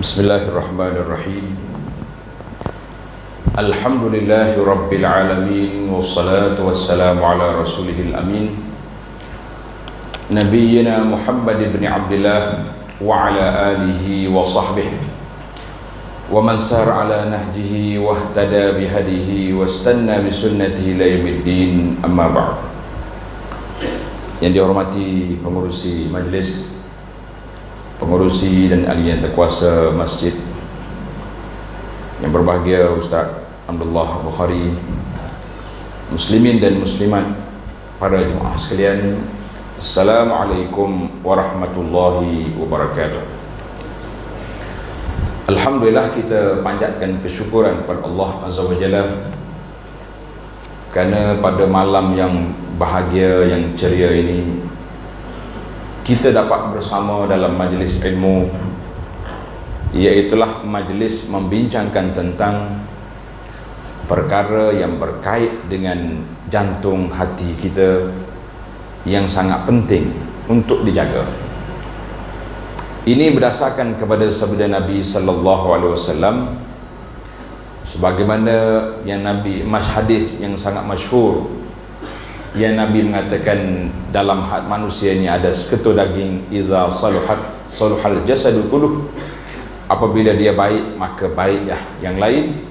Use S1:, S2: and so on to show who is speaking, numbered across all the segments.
S1: Bismillahirrahmanirrahim. Alhamdulillahi rabbil alamin, wassalatu wassalamu ala rasulihil amin, nabiyyina Muhammad ibn Abdillah wa ala alihi wa sahbihi wa man sar ala nahjihi wa ihtada bihadihi wa istanna bisunnatihi ila yaumiddin, amma ba'd. Yang dihormati pengurusi majlis, pengurusi dan ahli yang terkuasa masjid, yang berbahagia Ustaz Abdullah Bukhari, muslimin dan muslimat, para jemaah sekalian, Assalamualaikum warahmatullahi wabarakatuh. Alhamdulillah, kita panjatkan kesyukuran kepada Allah Azza wa Jalla kerana pada malam yang bahagia, yang ceria ini kita dapat bersama dalam majlis ilmu, iaitulah majlis membincangkan tentang perkara yang berkait dengan jantung hati kita yang sangat penting untuk dijaga. Ini berdasarkan kepada sabda Nabi sallallahu alaihi wasallam, sebagaimana yang Nabi hadis yang sangat masyhur yang Nabi mengatakan, dalam hati manusia ini ada seketul daging, iza saluhat saluhal jasadul kulluh, apabila dia baik maka baiklah yang lain,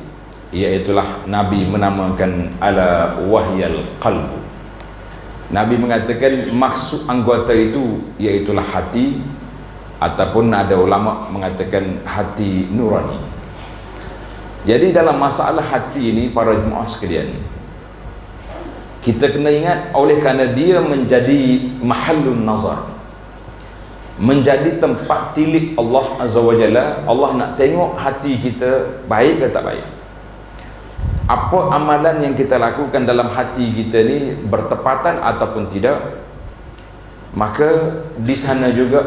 S1: iaitulah Nabi menamakan ala wahyal qalbu. Nabi mengatakan maksud anggota itu iaitulah hati, ataupun ada ulama mengatakan hati nurani. Jadi dalam masalah hati ini, para jemaah sekalian, kita kena ingat, oleh kerana dia menjadi mahallun nazar, menjadi tempat tilik Allah Azza wa Jalla. Allah nak tengok hati kita baik ke tak baik, apa amalan yang kita lakukan dalam hati kita ni bertepatan ataupun tidak. Maka di sana juga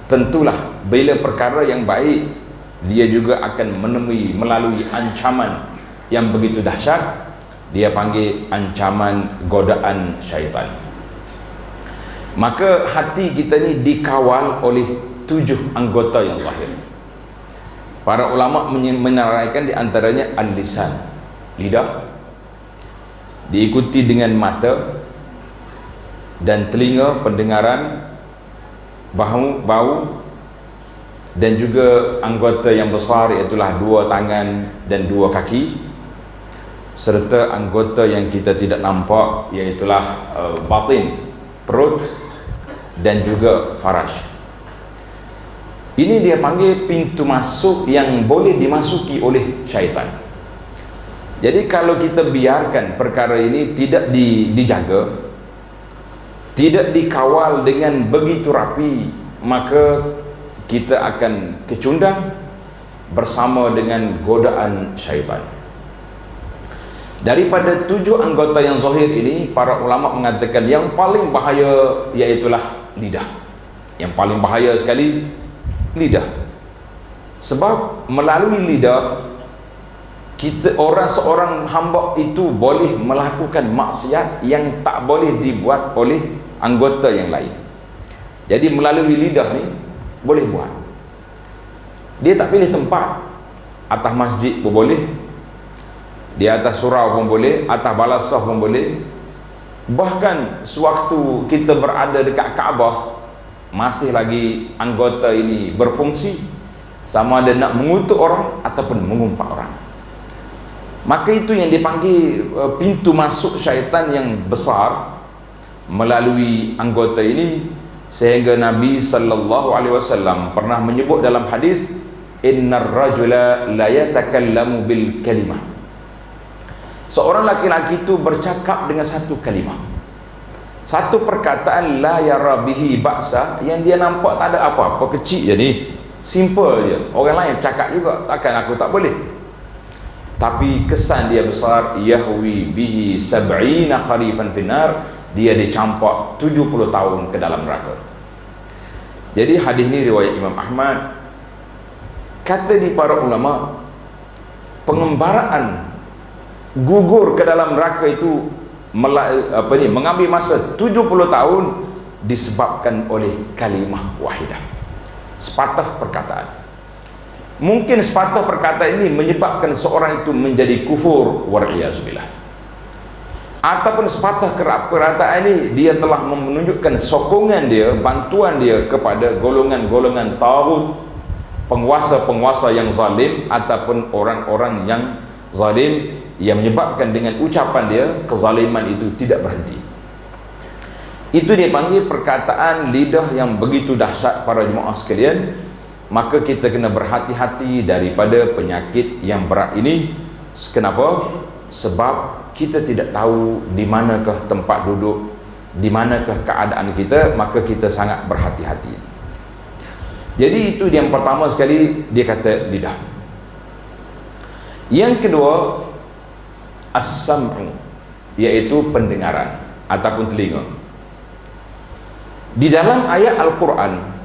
S1: tentulah bila perkara yang baik, dia juga akan menemui melalui ancaman yang begitu dahsyat. Dia panggil ancaman godaan syaitan. Maka hati kita ni dikawal oleh 7 anggota yang zahir. Para ulama menerangkan di antaranya al-lisan, lidah, diikuti dengan mata dan telinga, pendengaran, bau, dan juga anggota yang besar iaitulah 2 tangan dan 2 kaki, serta anggota yang kita tidak nampak iaitulah batin, perut, dan juga faraj. Ini dia panggil pintu masuk yang boleh dimasuki oleh syaitan. Jadi kalau kita biarkan perkara ini tidak dijaga, tidak dikawal dengan begitu rapi, maka kita akan kecundang bersama dengan godaan syaitan. Daripada 7 anggota yang zahir ini, para ulama mengatakan yang paling bahaya iaitulah lidah. Yang paling bahaya sekali lidah. Sebab melalui lidah kita, seorang hamba itu boleh melakukan maksiat yang tak boleh dibuat oleh anggota yang lain. Jadi melalui lidah ni boleh buat. Dia tak pilih tempat. Atas masjid pun boleh, di atas surau pun boleh, atas balasah pun boleh. Bahkan sewaktu kita berada dekat Kaabah, masih lagi anggota ini berfungsi, sama ada nak mengutuk orang ataupun mengumpat orang. Maka itu yang dipanggil pintu masuk syaitan yang besar melalui anggota ini. Sehingga Nabi sallallahu alaihi wasallam pernah menyebut dalam hadis, innar rajula la yatakallamu bil kalimah. Seorang laki-laki itu bercakap dengan satu kalimah, satu perkataan, la yara bihi ba'sa, yang dia nampak tak ada apa-apa, kecil je ni, simple je. Orang lain bercakap juga, takkan aku tak boleh. Tapi kesan dia besar, yahwi bihi sab'ina kharifan finnar, dia dicampak 70 tahun ke dalam neraka. Jadi hadis ni riwayat Imam Ahmad. Kata di para ulama, pengembaraan gugur ke dalam neraka itu mengambil masa 70 tahun disebabkan oleh kalimah wahidah, sepatah perkataan. Mungkin sepatah perkataan ini menyebabkan seorang itu menjadi kufur, wal-iyazubillah. Ataupun sepatah perkataan ini dia telah menunjukkan sokongan dia, bantuan dia kepada golongan-golongan taghut, penguasa-penguasa yang zalim ataupun orang-orang yang zalim, yang menyebabkan dengan ucapan dia kezaliman itu tidak berhenti. Itu dia panggil perkataan lidah yang begitu dahsyat para jemaah sekalian. Maka kita kena berhati-hati daripada penyakit yang berat ini. Kenapa? Sebab kita tidak tahu di manakah tempat duduk, di manakah keadaan kita, maka kita sangat berhati-hati. Jadi itu yang pertama sekali, dia kata lidah. Yang kedua, as-sam'u, iaitu pendengaran ataupun telinga. Di dalam ayat Al-Quran,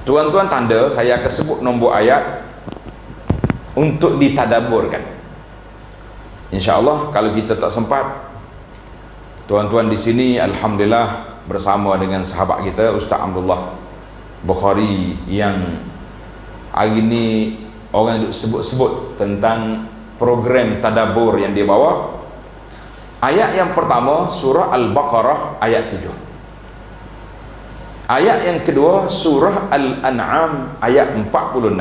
S1: tuan-tuan tanda, saya akan sebut nombor ayat untuk ditadaburkan. InsyaAllah kalau kita tak sempat, tuan-tuan di sini alhamdulillah bersama dengan sahabat kita Ustaz Abdullah Bukhari, yang hari ini orang sebut-sebut tentang program tadabur yang dia bawa. Ayat yang pertama surah Al-Baqarah ayat 7. Ayat yang kedua surah Al-An'am ayat 46,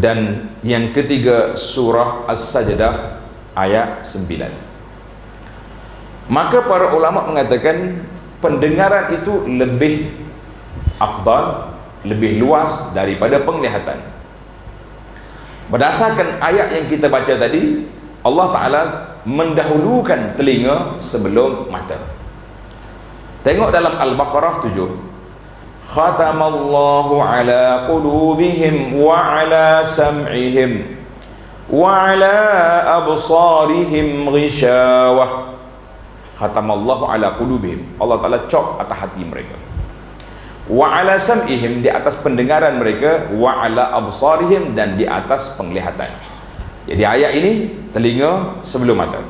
S1: dan yang ketiga surah As-Sajdah ayat 9. Maka para ulama mengatakan pendengaran itu lebih afdal, lebih luas daripada penglihatan. Berdasarkan ayat yang kita baca tadi, Allah Ta'ala mendahulukan telinga sebelum mata. Tengok dalam Al-Baqarah 7. Khatamallahu ala qulubihim wa ala sam'ihim wa ala absarihim ghishawah. Khatamallahu ala qulubihim, Allah Ta'ala cop atas hati mereka. Wa ala sam'ihim, di atas pendengaran mereka. Wa ala absarihim, dan di atas penglihatan. Jadi ayat ini telinga sebelum mata.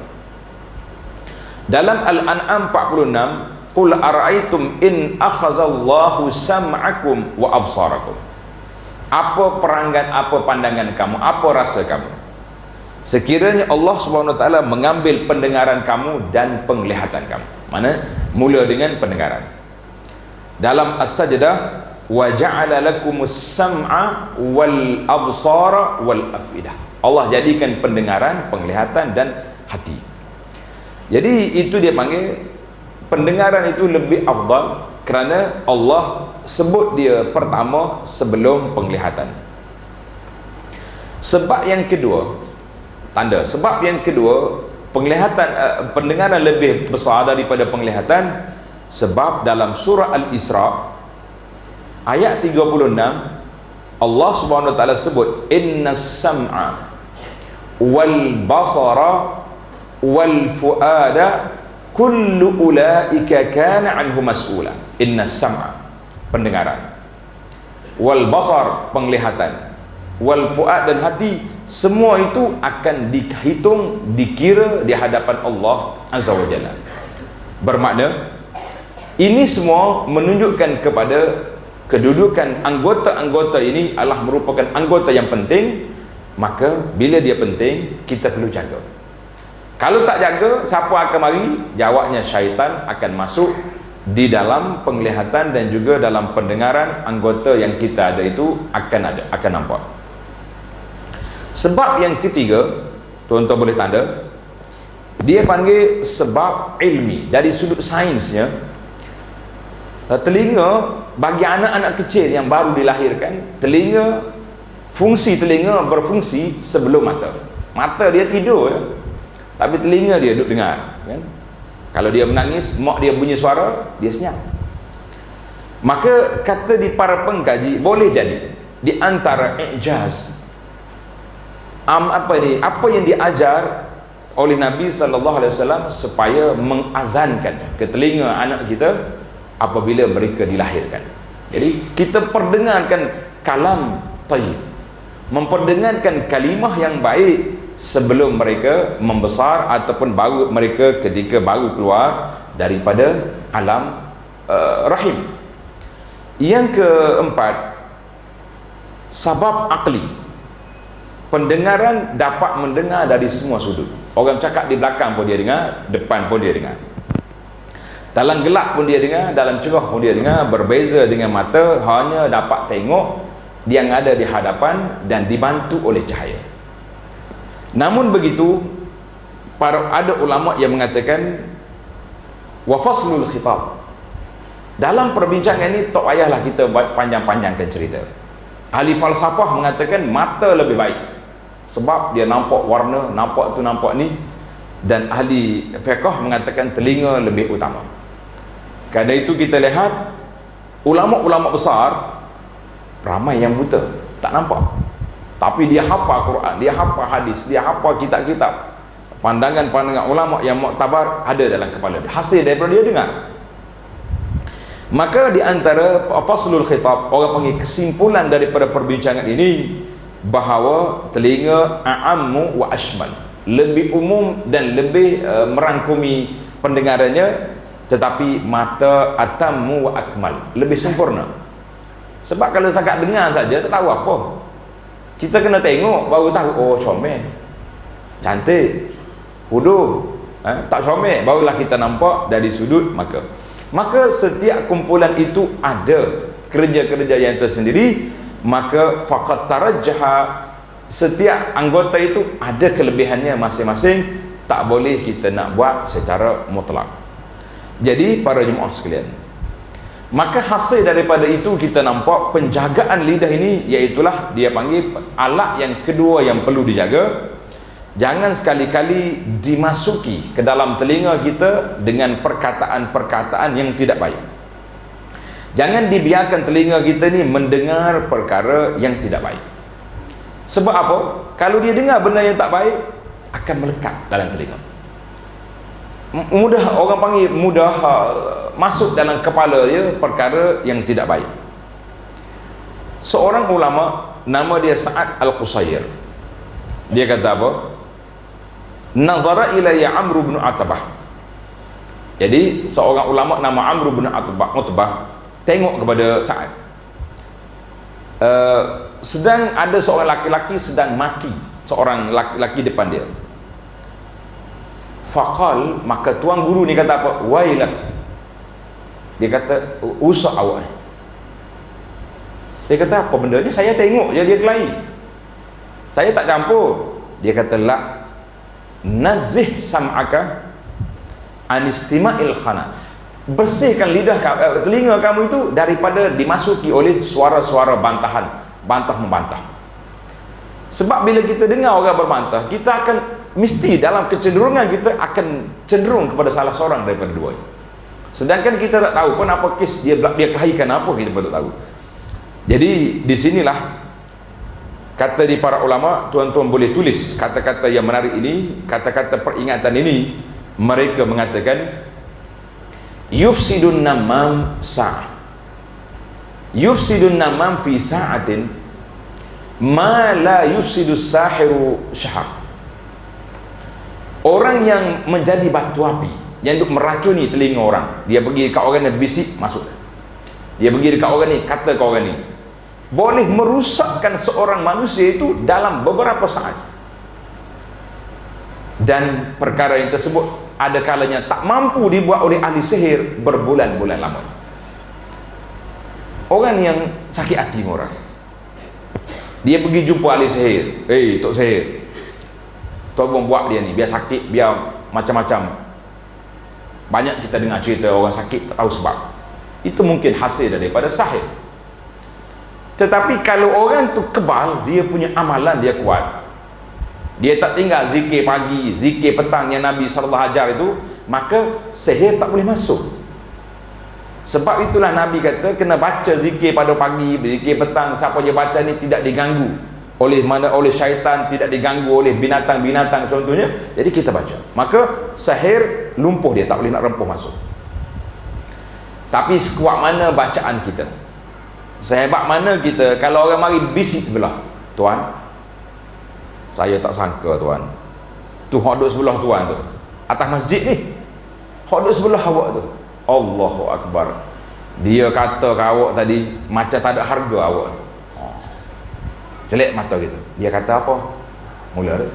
S1: Dalam Al-An'am 46, qul ara'aytum in akhazallahu sam'akum wa absarakum. Apa perangan, apa pandangan kamu, apa rasa kamu sekiranya Allah Subhanahu wa taala mengambil pendengaran kamu dan penglihatan kamu? Mana? Mula dengan pendengaran. Dalam As-Sajdah, wa ja'ala lakumus sam'a wal absara wal afidah. Allah jadikan pendengaran, penglihatan dan hati. Jadi itu dia panggil pendengaran itu lebih afdal, kerana Allah sebut dia pertama sebelum penglihatan. Sebab yang kedua, tanda sebab yang kedua, penglihatan, pendengaran lebih besar daripada penglihatan, sebab dalam surah Al-Isra ayat 36 Allah Subhanahu wa taala sebut innas sam'a wal basara wal fuada kullu ulaika kana anhu mas'ula. Innas sam'a, pendengaran, wal basar, penglihatan, wal fuad, dan hati, semua itu akan dihitung, dikira di hadapan Allah Azza wa Jalla. Bermakna ini semua menunjukkan kepada kedudukan anggota-anggota ini adalah merupakan anggota yang penting. Maka bila dia penting, kita perlu jaga. Kalau tak jaga, siapa akan mari? Jawabnya syaitan akan masuk di dalam penglihatan dan juga dalam pendengaran. Anggota yang kita ada itu akan nampak. Sebab yang ketiga, tuan-tuan boleh tanda, dia panggil sebab ilmi. Dari sudut sainsnya, telinga bagi anak-anak kecil yang baru dilahirkan, fungsi telinga berfungsi sebelum mata. Mata dia tidur ya, tapi telinga dia duduk dengar kan? Kalau dia menangis, mak dia bunyi suara, dia senyap. Maka kata di para pengkaji, boleh jadi di antara ijaz apa yang diajar oleh Nabi SAW supaya mengazankan ke telinga anak kita apabila mereka dilahirkan. Jadi kita perdengarkan kalam tayyib, memperdengarkan kalimah yang baik sebelum mereka membesar ataupun baru mereka ketika baru keluar daripada alam rahim. Yang keempat, Sabab akli, pendengaran dapat mendengar dari semua sudut. Orang cakap di belakang pun dia dengar, depan pun dia dengar, dalam gelap pun dia dengar, dalam cerah pun dia dengar. Berbeza dengan mata, hanya dapat tengok yang ada di hadapan dan dibantu oleh cahaya. Namun begitu, ada ulama yang mengatakan wa faslul khitab. Dalam perbincangan ini tak payahlah kita panjang-panjangkan cerita. Ahli falsafah mengatakan mata lebih baik sebab dia nampak warna, nampak tu nampak ni. Dan ahli fiqh mengatakan telinga lebih utama. Kerana itu kita lihat ulama-ulama besar ramai yang buta, tak nampak, tapi dia hafal Quran, dia hafal hadis, dia hafal kitab-kitab. Pandangan-pandangan ulama yang muktabar ada dalam kepala dia, hasil daripada dia dengar. Maka di antara faslul khitab, orang panggil kesimpulan daripada perbincangan ini, bahawa telinga a'ammu wa ashmal, lebih umum dan lebih merangkumi pendengarannya, tetapi mata atammu wa akmal, lebih sempurna. Sebab kalau setakat dengar saja tak tahu apa, kita kena tengok baru tahu. Oh, comel, cantik, bodoh, tak comel, barulah kita nampak dari sudut maka setiap kumpulan itu ada kerja-kerja yang tersendiri. Maka faqad tarajjaha, setiap anggota itu ada kelebihannya masing-masing, tak boleh kita nak buat secara mutlak. Jadi para jemaah sekalian, maka hasil daripada itu kita nampak penjagaan lidah ini, iaitulah dia panggil alat yang kedua yang perlu dijaga. Jangan sekali-kali dimasuki ke dalam telinga kita dengan perkataan-perkataan yang tidak baik. Jangan dibiarkan telinga kita ni mendengar perkara yang tidak baik. Sebab apa? Kalau dia dengar benda yang tak baik, akan melekat dalam telinga. Mudah, orang panggil mudah masuk dalam kepala dia perkara yang tidak baik. Seorang ulama nama dia Sa'ad Al-Qusayr, dia kata apa? Nazara ilayya Amr bin Atbah. Jadi seorang ulama nama Amr bin Atbah tengok kepada Sa'ad. Sedang ada seorang laki-laki sedang maki seorang laki-laki depan dia. Faqal, maka tuan guru ni kata apa? Wailak, dia kata usah awak. Saya kata apa benda ni? Saya tengok je dia kelahi, saya tak campur. Dia kata la, nazih sam'aka anistima'il khana, bersihkan lidah telinga kamu itu daripada dimasuki oleh suara-suara bantahan, bantah membantah. Sebab bila kita dengar orang berbantah, kita akan mesti dalam kecenderungan kita akan cenderung kepada salah seorang daripada dua. Sedangkan kita tak tahu pun apa kes dia kelahikan apa, kita pun tak tahu. Jadi di sinilah kata di para ulama, tuan-tuan boleh tulis kata-kata yang menarik ini, kata-kata peringatan ini. Mereka mengatakan yufsidun namam sa'ah, yufsidun namam fi sa'atin ma la yufsidus sahiru syahar. Orang yang menjadi batu api, yang duk meracuni telinga orang, dia pergi dekat orang yang bisik masuk, dia pergi dekat orang ni kata ke orang ni, boleh merusakkan seorang manusia itu dalam beberapa saat. Dan perkara yang tersebut ada kalanya tak mampu dibuat oleh ahli sihir berbulan-bulan lama. Orang yang sakit hati dengan orang, dia pergi jumpa ahli sihir. Tok sihir, tolong buat dia ni biar sakit, biar macam-macam. Banyak kita dengar cerita orang sakit tak tahu sebab. Itu mungkin hasil daripada sahir. Tetapi kalau orang tu kebal, dia punya amalan dia kuat, dia tak tinggal zikir pagi, zikir petang yang Nabi SAW ajar itu, maka sihir tak boleh masuk. Sebab itulah Nabi kata kena baca zikir pada pagi, zikir petang. Siapa je baca ni tidak diganggu oleh syaitan, tidak diganggu oleh binatang-binatang contohnya. Jadi kita baca, maka sihir lumpuh, dia tak boleh nak rempuh masuk. Tapi sekuat mana bacaan kita, sehebat mana kita, kalau orang mari bisik sebelah, tuan, saya tak sangka tuan, tu hok duduk sebelah tuan tu, atas masjid ni, hok duduk sebelah awak tu, Allahu Akbar, dia kata ke awak tadi macam tak ada harga awak. Jelek mata kita. Dia kata apa? Mula dia.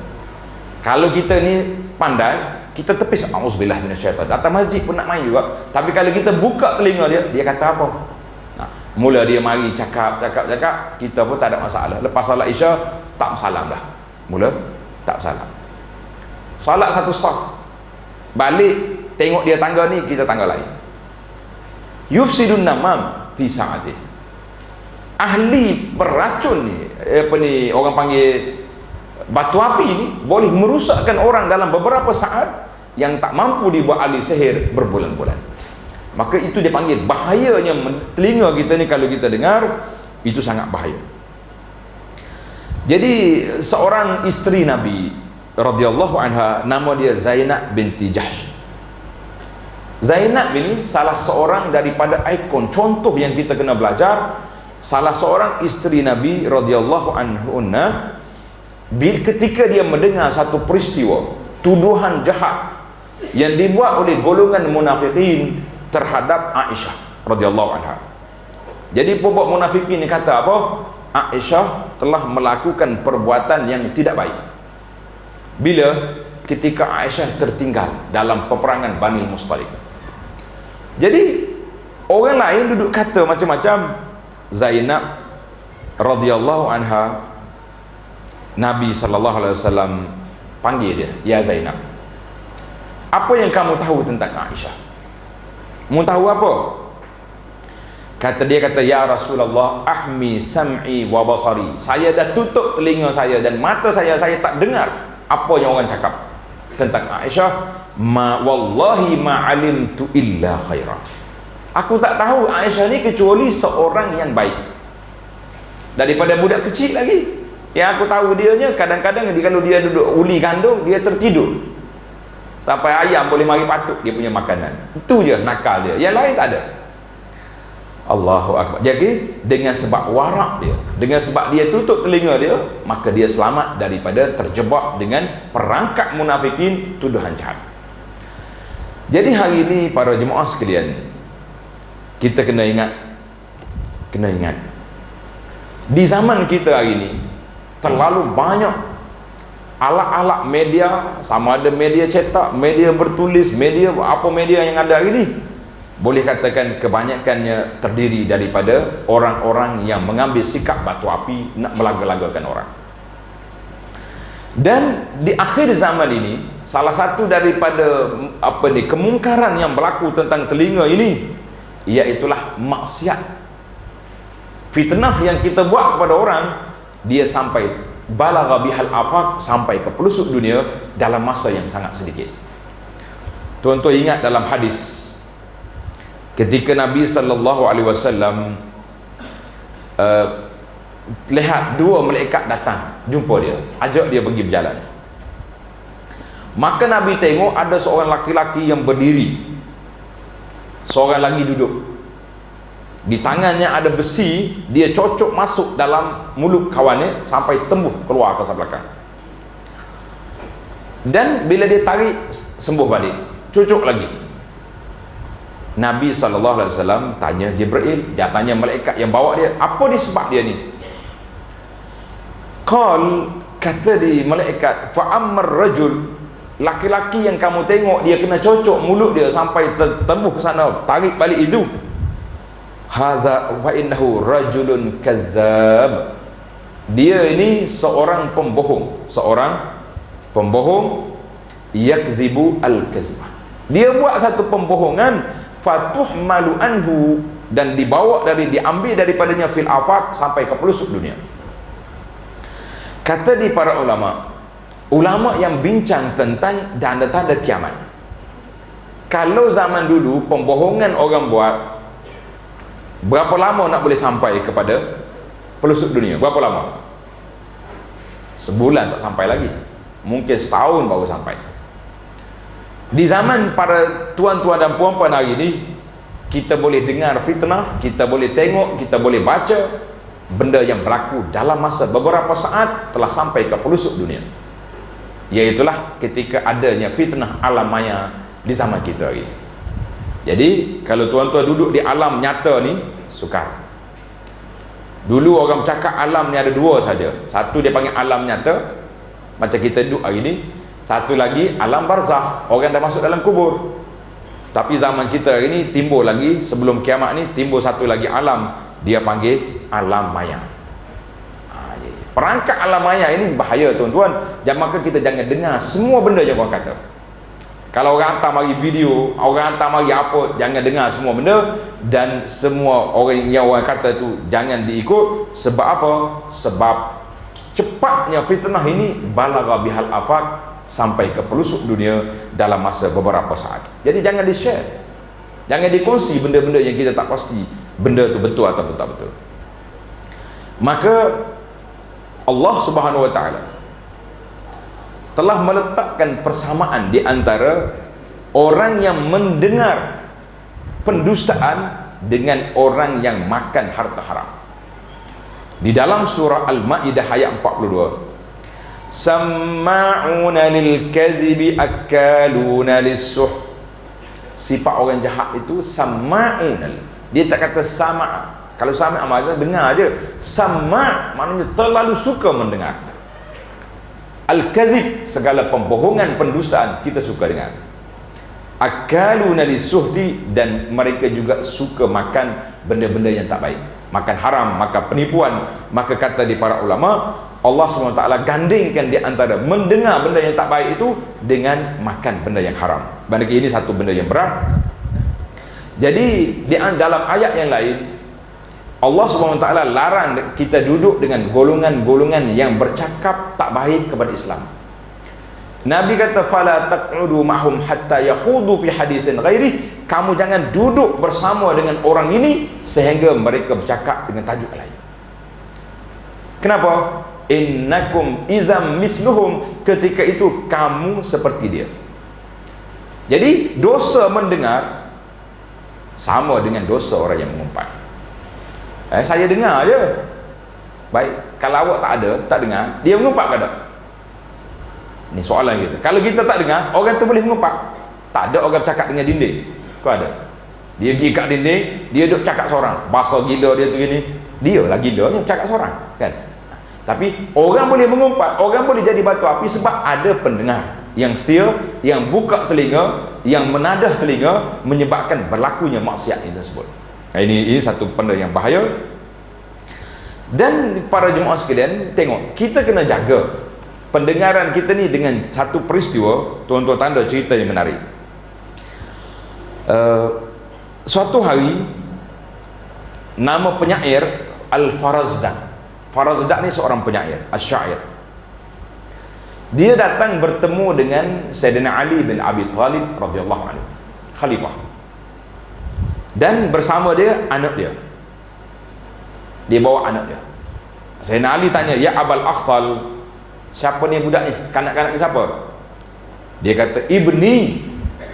S1: Kalau kita ni pandai, kita tepis auzubillah minasyaitan. Datang masjid pun nak main juga. Tapi kalau kita buka telinga dia, dia kata apa? Mula dia mari cakap, kita pun tak ada masalah. Lepas salat Isya, tak salam dah. Mula tak salam. Salat satu saf. Balik tengok dia tangga ni, kita tangga lain. Yufsidun namam fi sa'atin. Ahli beracun ni, apa ni orang panggil batu api ni, boleh merusakkan orang dalam beberapa saat yang tak mampu dibuat ahli sihir berbulan-bulan. Maka itu dia panggil bahayanya telinga kita ni. Kalau kita dengar, itu sangat bahaya. Jadi seorang isteri Nabi radhiyallahu anha, nama dia Zainab binti Jahsh. Zainab ini salah seorang daripada ikon, contoh yang kita kena belajar. Salah seorang isteri Nabi radhiyallahu anha, ketika dia mendengar satu peristiwa tuduhan jahat yang dibuat oleh golongan munafikin terhadap Aisyah radhiyallahu anha. Jadi pokok munafikin ni kata apa? Aisyah telah melakukan perbuatan yang tidak baik. Bila? Ketika Aisyah tertinggal dalam peperangan Bani Mustalik. Jadi orang lain duduk kata macam-macam. Zainab radhiyallahu anha, Nabi sallallahu alaihi wasallam panggil dia, "Ya Zainab, apa yang kamu tahu tentang Aisyah? Kamu tahu apa?" Kata dia, "Ya Rasulullah, ahmi sam'i wa basari." Saya dah tutup telinga saya dan mata saya tak dengar apa yang orang cakap tentang Aisyah. Wallahi ma alimtu illa khaira. Aku tak tahu Aisyah ni kecuali seorang yang baik. Daripada budak kecil lagi, yang aku tahu dianya kadang-kadang kalau dia duduk uli kandung, dia tertidur sampai ayam boleh mari patuk dia punya makanan. Itu je nakal dia, yang lain tak ada. Allahu Akbar. Jadi dengan sebab warak dia, dengan sebab dia tutup telinga dia, maka dia selamat daripada terjebak dengan perangkap munafikin, tuduhan jahat. Jadi hari ini para jemaah sekalian, kita kena ingat, di zaman kita hari ini terlalu banyak alat-alat media, sama ada media cetak, media bertulis, media apa media yang ada hari ini, boleh katakan kebanyakannya terdiri daripada orang-orang yang mengambil sikap batu api, nak melaga-lagakan orang. Dan di akhir zaman ini, salah satu daripada kemungkaran yang berlaku tentang telinga ini, iaitulah maksiat, fitnah yang kita buat kepada orang, dia sampai balagha bihal afaq, sampai ke pelosok dunia dalam masa yang sangat sedikit. Tuan-tuan ingat dalam hadis ketika Nabi sallallahu alaihi wasallam lihat dua malaikat datang jumpa dia, ajak dia pergi berjalan. Maka Nabi tengok ada seorang laki-laki yang berdiri, seorang lagi duduk. Di tangannya ada besi, dia cocok masuk dalam mulut kawannya sampai tembus keluar ke sebelah belakang. Dan bila dia tarik, sembuh balik, cocok lagi. Nabi SAW tanya Jibril, dia tanya malaikat yang bawa dia, apa dia sebab dia ni? Kata di malaikat, fa'ammar rajul, laki-laki yang kamu tengok dia kena cocok mulut dia sampai tembus ke sana, tarik balik itu, hadza wa innahu rajulun kazzab, dia ini seorang pembohong, yakzibu al-kazbah, dia buat satu pembohongan, fatuhmalu anhu, dan diambil daripadanya fil afaq, sampai ke pelosok dunia. Kata di para ulama yang bincang tentang tanda-tanda kiamat, kalau zaman dulu pembohongan orang buat, berapa lama nak boleh sampai kepada pelosok dunia? Berapa lama? Sebulan tak sampai lagi, mungkin setahun baru sampai. Di zaman para tuan-tuan dan puan-puan hari ini, kita boleh dengar fitnah, kita boleh tengok, kita boleh baca benda yang berlaku dalam masa beberapa saat telah sampai ke pelosok dunia, iaitulah ketika adanya fitnah alam maya di zaman kita hari ini. Jadi kalau tuan-tuan duduk di alam nyata ni, sukar. Dulu orang cakap alam ni ada dua saja. Satu dia panggil alam nyata, macam kita duduk hari ni. Satu lagi alam barzakh, orang dah masuk dalam kubur. Tapi zaman kita hari ni timbul lagi, sebelum kiamat ni timbul satu lagi alam, dia panggil alam maya. Perangkat alam maya ini bahaya tuan-tuan. Maka kita jangan dengar semua benda yang orang kata. Kalau orang hantar mari video, orang hantar mari apa, jangan dengar semua benda. Dan semua orang yang orang kata tu jangan diikut. Sebab apa? Sebab cepatnya fitnah ini balagha bihal afaq, sampai ke pelosok dunia dalam masa beberapa saat. Jadi jangan di-share, jangan dikongsi benda-benda yang kita tak pasti benda tu betul atau tak betul. Maka Allah Subhanahu Wa Taala telah meletakkan persamaan di antara orang yang mendengar pendustaan dengan orang yang makan harta haram. Di dalam surah Al-Maidah ayat 42, samma'una lil kadhibi akaluna lis-suh. Sifat orang jahat itu samma'una. Dia tak kata sama'. Kalau sama' maknanya dengar aje. Sama' maknanya terlalu suka mendengar. Al-kazib, segala pembohongan, pendustaan, kita suka dengar. Akaluna lis-suhti, dan mereka juga suka makan benda-benda yang tak baik, makan haram, makan penipuan. Maka kata di para ulama, Allah SWT gandingkan di antara mendengar benda yang tak baik itu dengan makan benda yang haram. Bagi ini satu benda yang berat. Jadi di dalam ayat yang lain, Allah SWT larang kita duduk dengan golongan-golongan yang bercakap tak baik kepada Islam. Nabi kata, fala taq'udu ma'hum hatta yakhudu fi hadisin ghairi. Kamu jangan duduk bersama dengan orang ini sehingga mereka bercakap dengan tajuk lain. Kenapa? Innakum izam misluhum. Ketika itu kamu seperti dia. Jadi dosa mendengar sama dengan dosa orang yang mengumpat. Saya dengar je. Baik, kalau awak tak ada, tak dengar, dia mengumpat ke tak? Ni soalan kita. Kalau kita tak dengar, orang tu boleh mengumpat? Tak ada orang cakap dengan dinding. Kau ada? Dia pergi kat dinding, dia duduk cakap seorang. Bahasa gila dia tu gini. Dia lah gila, dia cakap seorang, kan? Tapi orang boleh mengumpat, orang boleh jadi batu api sebab ada pendengar yang setia, yang buka telinga, yang menadah telinga, menyebabkan berlakunya maksiat itu tersebut. Ini satu benda yang bahaya. Dan para jemaah sekalian, tengok, kita kena jaga pendengaran kita ni dengan satu peristiwa. Tuan-tuan tanda cerita yang menarik. Suatu hari, nama penyair Al-Farazdak. Farazdak ni seorang penyair, asyair. Dia datang bertemu dengan Sayyidina Ali bin Abi Talib radhiyallahu anhu, khalifah. Dan bersama dia anak dia. Dia bawa anak dia. Sayyidina Ali tanya, ya Abul Akhtal, siapa ni budak ni? Kanak-kanak ni siapa? Dia kata, ibni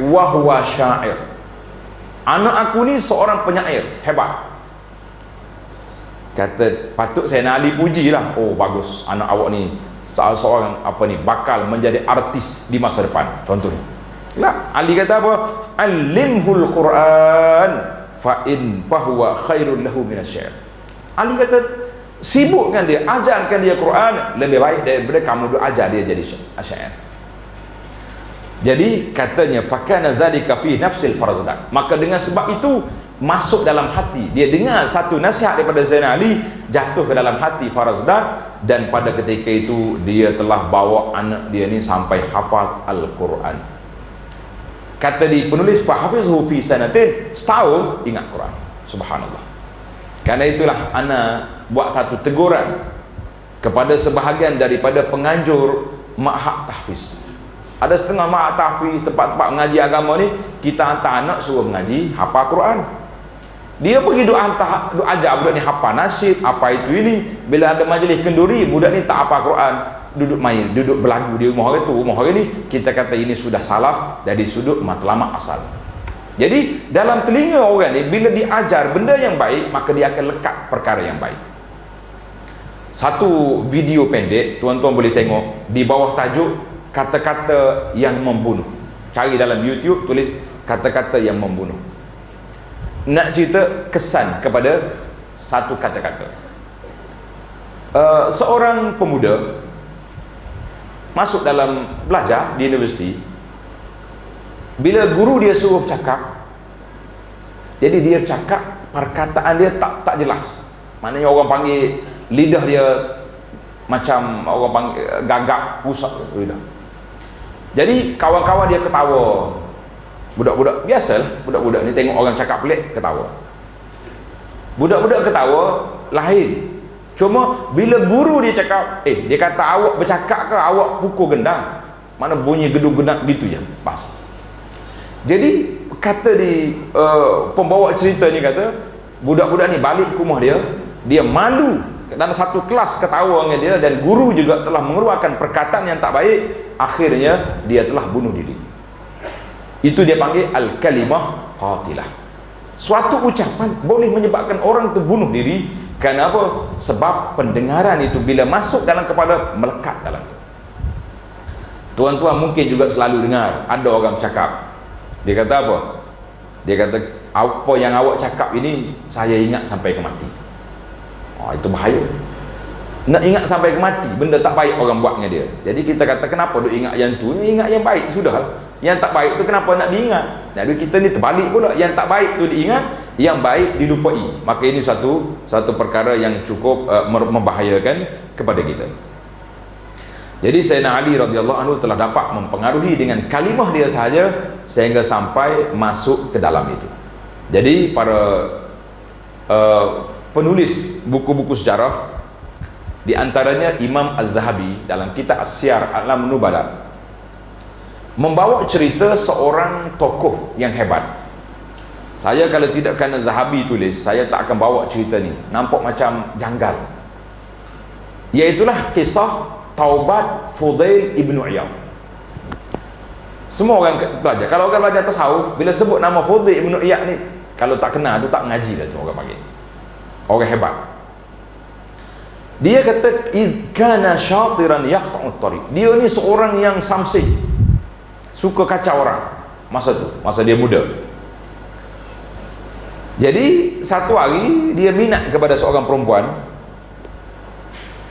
S1: wa huwa syair. Anak aku ni seorang penyair hebat. Kata, patut Sayyidina Ali pujilah. Oh bagus, anak awak ni seorang bakal menjadi artis di masa depan. Contohnya. Lah, Ali kata apa? Alimhul Quran fa in bahwa khairul lahu minasyair. Ali kata, sibukkan dia, ajarkan dia Quran, lebih baik daripada kamu duk ajar dia jadi syair. Jadi katanya fakana zalika fi nafsil Farazdak. Maka dengan sebab itu masuk dalam hati, dia dengar satu nasihat daripada Zainal Ali, jatuh ke dalam hati Farazdak, dan pada ketika itu dia telah bawa anak dia ni sampai hafaz Al-Quran. Kata di penulis, fahafizhu fi sanatin, setahun ingat Quran. Subhanallah. Karena itulah ana buat satu teguran kepada sebahagian daripada penganjur ma'had tahfiz. Ada setengah ma'had tahfiz, tempat-tempat mengaji agama ni, kita hantar anak suruh mengaji hafal Quran. Dia pergi duk ajar budak ni hafal nasyid, apa itu ini. Bila ada majlis kenduri, budak ni tak hafal Quran, duduk main, duduk berlagu di rumah orang tu, rumah orang ni, kita kata ini sudah salah dari sudut matlamat asal. Jadi dalam telinga orang ni, bila diajar benda yang baik, maka dia akan lekat perkara yang baik. Satu video pendek, tuan-tuan boleh tengok, di bawah tajuk kata-kata yang membunuh. Cari dalam YouTube, tulis kata-kata yang membunuh. Nak cerita kesan kepada satu kata-kata. Seorang pemuda masuk dalam belajar di universiti. Bila guru dia suruh cakap, jadi dia cakap, perkataan dia tak jelas. Maknanya orang panggil lidah dia macam orang panggil gagak, rusak lidah. Jadi kawan-kawan dia ketawa. Budak-budak biasalah, budak-budak ni tengok orang cakap pelik ketawa. Budak-budak ketawa lain. Cuma bila guru dia cakap, dia kata awak bercakap ke awak pukul gendang? Mana bunyi gedung gendang gitu je bahasa. Jadi kata di pembawa cerita ni kata, budak-budak ni balik ke rumah dia malu dalam satu kelas ketawa dengan dia, dan guru juga telah mengeluarkan perkataan yang tak baik, akhirnya dia telah bunuh diri. Itu dia panggil al-kalimah qatilah. Suatu ucapan boleh menyebabkan orang itu bunuh diri. Kenapa? Sebab pendengaran itu bila masuk dalam kepala, melekat dalam itu. Tuan-tuan mungkin juga selalu dengar ada orang bercakap, dia kata apa? Dia kata, apa yang awak cakap ini saya ingat sampai ke mati. Itu bahaya. Nak ingat sampai ke mati, benda tak baik orang buat dengan dia. Jadi kita kata, kenapa duk ingat yang tu? Ingat yang baik sudahlah. Yang tak baik tu kenapa nak diingat? Jadi kita ni terbalik pula, yang tak baik tu diingat, yang baik dilupai. Maka ini satu perkara yang cukup membahayakan kepada kita. Jadi Sayyidina Ali radhiyallahu anhu telah dapat mempengaruhi dengan kalimah dia sahaja sehingga sampai masuk ke dalam itu. Jadi para penulis buku-buku sejarah, di antaranya Imam Az-Zahabi dalam kitab As-Siyar A'lam Nubala, membawa cerita seorang tokoh yang hebat. Saya kalau tidak kerana Zahabi tulis, saya tak akan bawa cerita ni, nampak macam janggal. Iaitulah kisah taubat Fudail ibn Iyad. Semua orang belajar, kalau orang belajar tasawuf, bila sebut nama Fudail ibn Iyad ni, kalau tak kenal tu tak ngaji dah tu orang panggil. Orang hebat. Dia kata, izkana syatiran yaqta'ut tariq. Dia ni seorang yang samsih, suka kacau orang masa tu, masa dia muda. Jadi satu hari dia minat kepada seorang perempuan.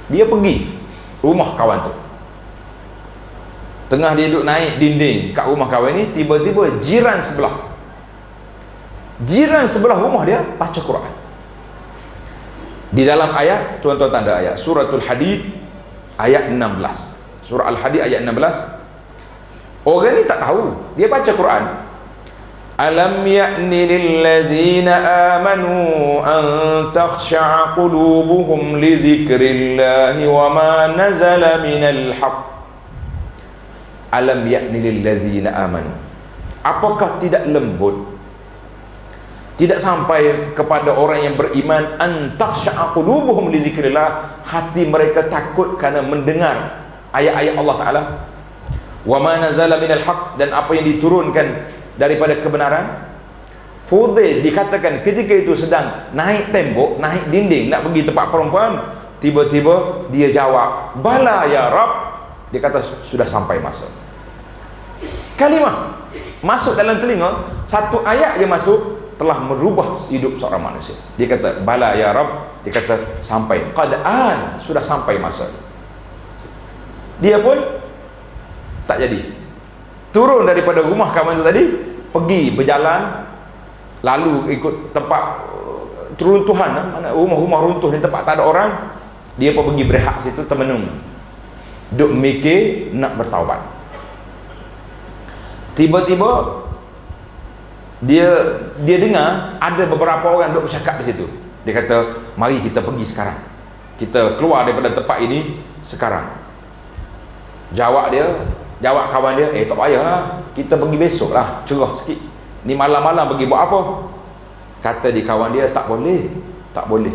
S1: Dia pergi rumah kawan tu. Tengah dia duduk naik dinding kat rumah kawan ni, tiba-tiba jiran sebelah rumah dia baca Quran. Di dalam ayat, tuan-tuan tanda ayat Suratul Hadid ayat 16. Surah Al-Hadid ayat 16. Orang ni tak tahu, dia baca Quran. Alam ya'ni lilladzina amanu an takhsha'a qulubuhum li dzikrillahi wa ma nazala minal haqq. Alam ya'ni lilladzina amanu. Apakah tidak lembut, tidak sampai kepada orang yang beriman, an takhsha'a qulubuhum li dzikrillah, hati mereka takut kerana mendengar ayat-ayat Allah Ta'ala. Wa ma nazala minal haqq, dan apa yang diturunkan daripada kebenaran. Fudail dikatakan ketika itu sedang naik tembok, naik dinding nak pergi tempat perempuan, tiba-tiba dia jawab, bala ya Rab. Dia kata sudah sampai masa. Kalimah masuk dalam telinga, satu ayat yang masuk telah merubah hidup seorang manusia. Dia kata bala ya Rab, dia kata sampai, qad'an, sudah sampai masa. Dia pun tak jadi, turun daripada rumah kawan itu tadi, pergi berjalan, lalu ikut tempat runtuhan, mana rumah-rumah runtuh di tempat tak ada orang. Dia pun pergi berehat situ, termenung, duk mikir nak bertaubat. Tiba-tiba dia dengar ada beberapa orang duk bercakap di situ. Dia kata, mari kita pergi sekarang, kita keluar daripada tempat ini sekarang. Jawab kawan dia, tak payahlah, kita pergi besok lah, cerah sikit, ni malam-malam pergi buat apa? Kata di kawan dia, tak boleh.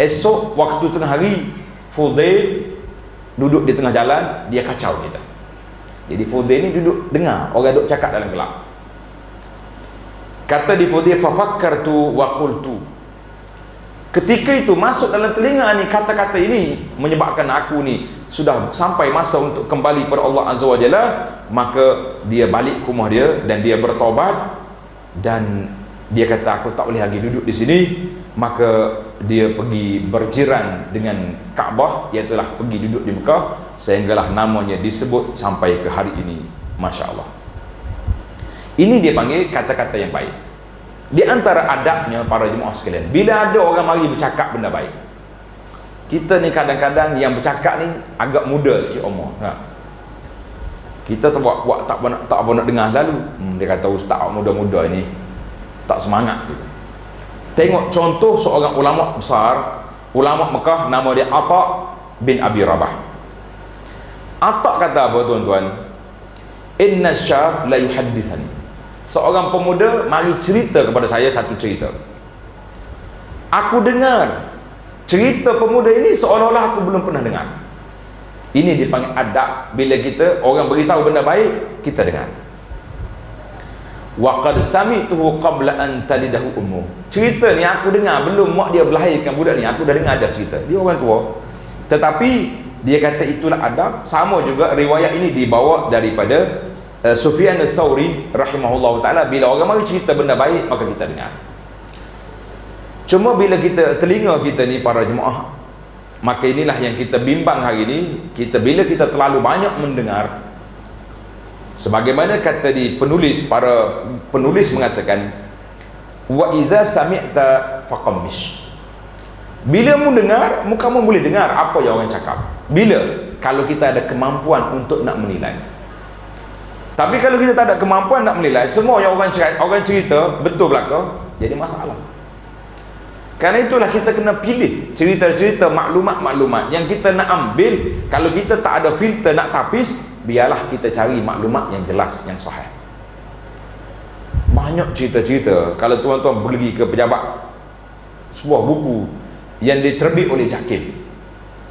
S1: Esok waktu tengah hari, Fudail duduk di tengah jalan, dia kacau kita. Jadi Fudail ni duduk dengar orang duduk cakap dalam gelap. Kata di Fudail, fafakkartu wa qultu, ketika itu masuk dalam telinga ni kata-kata ini, menyebabkan aku ni sudah sampai masa untuk kembali kepada Allah Azza wa Jalla. Maka dia balik ke rumah dia dan dia bertaubat, dan dia kata aku tak boleh lagi duduk di sini. Maka dia pergi berjiran dengan Kaabah, iaitulah pergi duduk di Mekah, sehinggalah namanya disebut sampai ke hari ini. Masya Allah. Ini dia panggil kata-kata yang baik. Di antara adabnya para jemaah sekalian, bila ada orang mari bercakap benda baik, kita ni kadang-kadang yang bercakap ni agak muda sikit umur, kita terbuat tak apa nak dengar lalu. Dia kata ustaz muda-muda ni tak semangat gitu. Tengok contoh seorang ulama besar, ulama Mekah, nama dia Atha bin Abi Rabah. Atha kata apa tuan-tuan? Inna syab la yuhaddithani. Seorang pemuda mari cerita kepada saya satu cerita. Aku dengar cerita pemuda ini seolah-olah aku belum pernah dengar. Ini dipanggil adab. Bila kita orang beritahu benda baik, kita dengar. Wa qad sami'tuhu qabla an talidahu ummu. Cerita ni aku dengar belum mak dia melahirkan budak ni, aku dah dengar dah cerita. Dia orang tua. Tetapi dia kata itulah adab. Sama juga riwayat ini dibawa daripada Sufyan Ats-Tsauri rahimahullahu taala, bila orang mari cerita benda baik maka kita dengar. Cuma bila telinga kita ni para jemaah, maka inilah yang kita bimbang hari ini. Bila kita terlalu banyak mendengar, sebagaimana kata di para penulis mengatakan, wa iza sami'ta faqammish. Bila mu dengar, kamu boleh dengar apa yang orang cakap. Bila? Kalau kita ada kemampuan untuk nak menilai. Tapi kalau kita tak ada kemampuan nak menilai, semua yang orang cerita betul belaka, jadi masalah. Karena itulah kita kena pilih cerita-cerita, maklumat-maklumat yang kita nak ambil. Kalau kita tak ada filter nak tapis, biarlah kita cari maklumat yang jelas, yang sahih. Banyak cerita-cerita. Kalau tuan-tuan pergi ke pejabat, sebuah buku yang diterbit oleh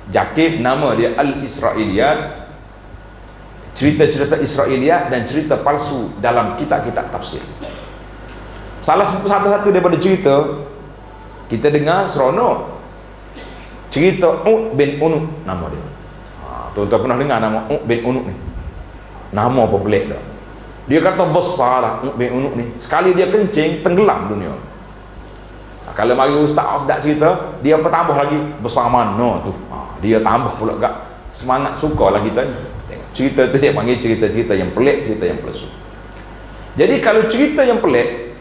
S1: Jakib, nama dia Al-Israiliyat, cerita-cerita Israiliyat dan cerita palsu dalam kitab-kitab tafsir. Salah satu daripada cerita kita dengar seronok, cerita Ud bin Unuk nama dia. Tuan-tuan pernah dengar nama Ud bin Unuk ni? Nama apa pelik dah. Dia kata besar lah Ud bin Unuk ni, sekali dia kencing tenggelam dunia. Kalau mari ustaz dah cerita, dia bertambah lagi besar mana tu. Dia tambah pula gak semangat, sukalah kita ni. Tengok cerita tu dia panggil cerita-cerita yang pelik, cerita yang palsu. Jadi kalau cerita yang pelik,